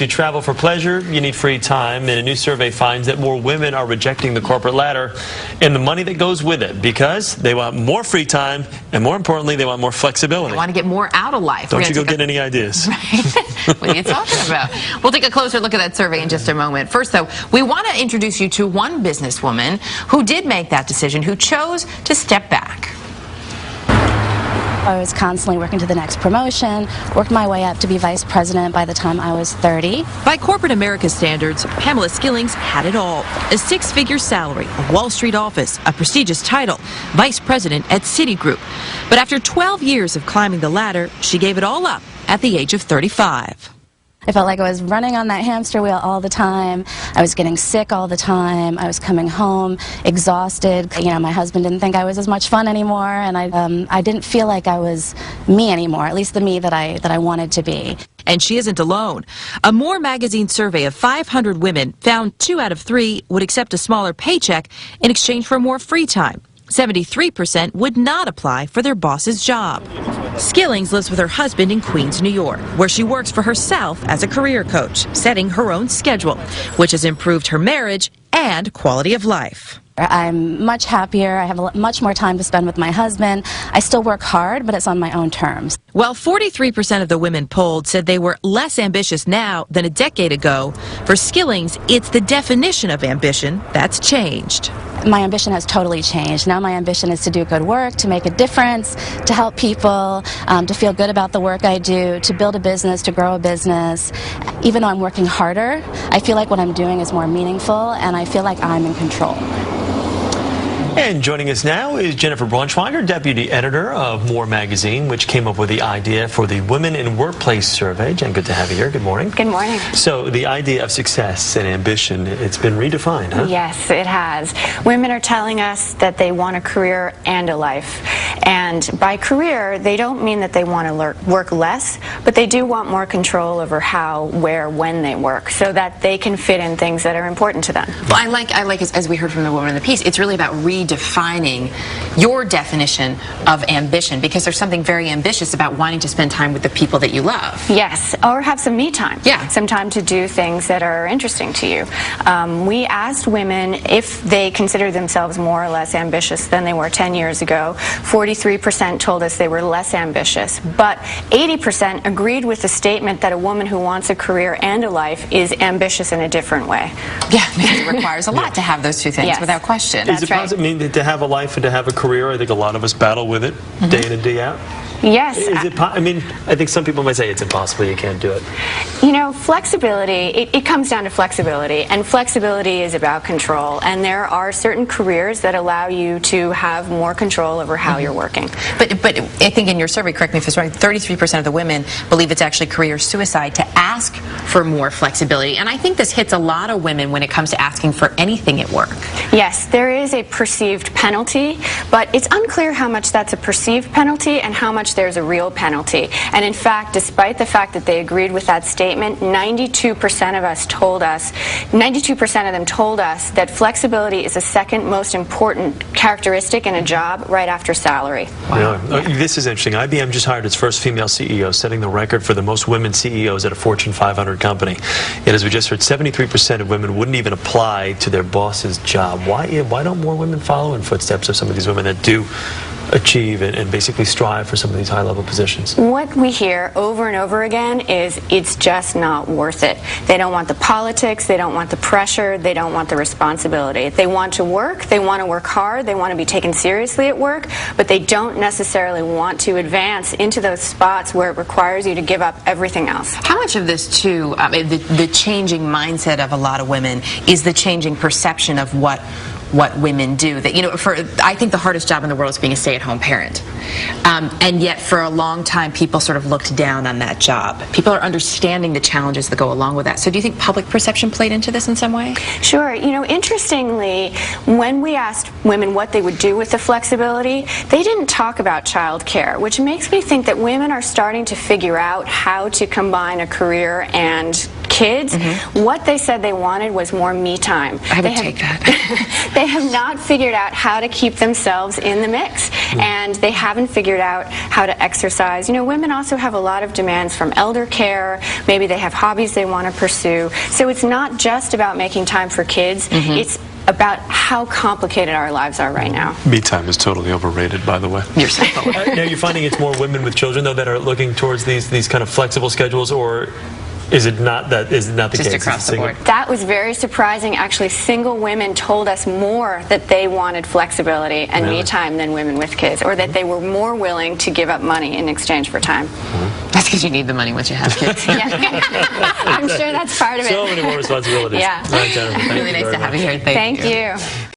to travel for pleasure, you need free time, and a new survey finds that more women are rejecting the corporate ladder and the money that goes with it because they want more free time, and more importantly, they want more flexibility. They want to get more out of life. Don't you go get any ideas. Right. What are you talking about? We'll take a closer look at that survey in just a moment. First, though, we want to introduce you to one businesswoman who did make that decision, who chose to step back. I was constantly working to the next promotion, worked my way up to be vice president by the time I was 30. By corporate America standards, Pamela Skillings had it all. A six-figure salary, a Wall Street office, a prestigious title, vice president at Citigroup. But after 12 years of climbing the ladder, she gave it all up at the age of 35. I felt like I was running on that hamster wheel all the time. I was getting sick all the time. I was coming home exhausted. You know, my husband didn't think I was as much fun anymore, and I didn't feel like I was me anymore, at least the me that I wanted to be. And she isn't alone. A More magazine survey of 500 women found 2 out of 3 would accept a smaller paycheck in exchange for more free time. 73% would not apply for their boss's job. Skillings lives with her husband in Queens, New York, where she works for herself as a career coach, setting her own schedule, which has improved her marriage and quality of life. I'm much happier. I have much more time to spend with my husband. I still work hard, but it's on my own terms. While 43% of the women polled said they were less ambitious now than a decade ago, for Skillings, it's the definition of ambition that's changed. My ambition has totally changed. Now my ambition is to do good work, to make a difference, to help people, to feel good about the work I do, to build a business, to grow a business. Even though I'm working harder, I feel like what I'm doing is more meaningful, and I feel like I'm in control. And joining us now is Jennifer Braunschweiger, deputy editor of More magazine, which came up with the idea for the Women in Workplace survey. Jen, good to have you here. Good morning. Good morning. So the idea of success and ambition, it's been redefined, huh? Yes, it has. Women are telling us that they want a career and a life. And by career, they don't mean that they want to work less, but they do want more control over how, where, when they work, so that they can fit in things that are important to them. Well, I like as we heard from the woman in the piece, it's really about redefining your definition of ambition, because there's something very ambitious about wanting to spend time with the people that you love. Yes, or have some me time. Yeah. Some time to do things that are interesting to you. We asked women if they consider themselves more or less ambitious than they were 10 years ago. 43% told us they were less ambitious, but 80% agreed with the statement that a woman who wants a career and a life is ambitious in a different way. Yeah, it requires a lot to have those two things, yes, without question. Is it possible, I mean, to have a life and to have a career? I think a lot of us battle with it day in and day out. Yes. Is it? I mean, I think some people might say it's impossible. You can't do it. You know, flexibility, it comes down to flexibility, and flexibility is about control, and there are certain careers that allow you to have more control over how you're working. But I think in your survey, correct me if it's wrong, 33% of the women believe it's actually career suicide to ask for more flexibility, and I think this hits a lot of women when it comes to asking for anything at work. Yes, there is a perceived penalty, but it's unclear how much that's a perceived penalty and how much there's a real penalty. And in fact, despite the fact that they agreed with that statement, 92% of them told us that flexibility is the second most important characteristic in a job, right after salary. Wow. Yeah. This is interesting. IBM just hired its first female CEO, setting the record for the most women CEOs at a Fortune 500 company. Yet, as we just heard, 73% of women wouldn't even apply to their boss's job. Why don't more women follow in footsteps of some of these women that do achieve and basically strive for some of these high-level positions? What we hear over and over again is it's just not worth it. They don't want the politics, they don't want the pressure, they don't want the responsibility. If they want to work hard, they want to be taken seriously at work, but they don't necessarily want to advance into those spots where it requires you to give up everything else. How much of this, too, the changing mindset of a lot of women is the changing perception of what women do? That, you know, I think the hardest job in the world is being a stay-at-home parent, and yet for a long time people sort of looked down on that job. People are understanding the challenges that go along with that. So do you think public perception played into this in some way? Sure. You know, interestingly, when we asked women what they would do with the flexibility, they didn't talk about child care, which makes me think that women are starting to figure out how to combine a career and kids, what they said they wanted was more me time. I would take that. They have not figured out how to keep themselves in the mix, and they haven't figured out how to exercise. You know, women also have a lot of demands from elder care. Maybe they have hobbies they want to pursue. So it's not just about making time for kids. It's about how complicated our lives are right now. Me time is totally overrated, by the way. You're so forward. Now, you're finding it's more women with children, though, that are looking towards these kind of flexible schedules, or is it not that? Is it not the Just case? across the board. That was very surprising. Actually, single women told us more that they wanted flexibility and me time than women with kids, or that they were more willing to give up money in exchange for time. That's because you need the money once you have kids. I'm sure that's part of it. So many more responsibilities. Yeah. All right, Jennifer, thank Really you nice very to have much. you here. Thank you.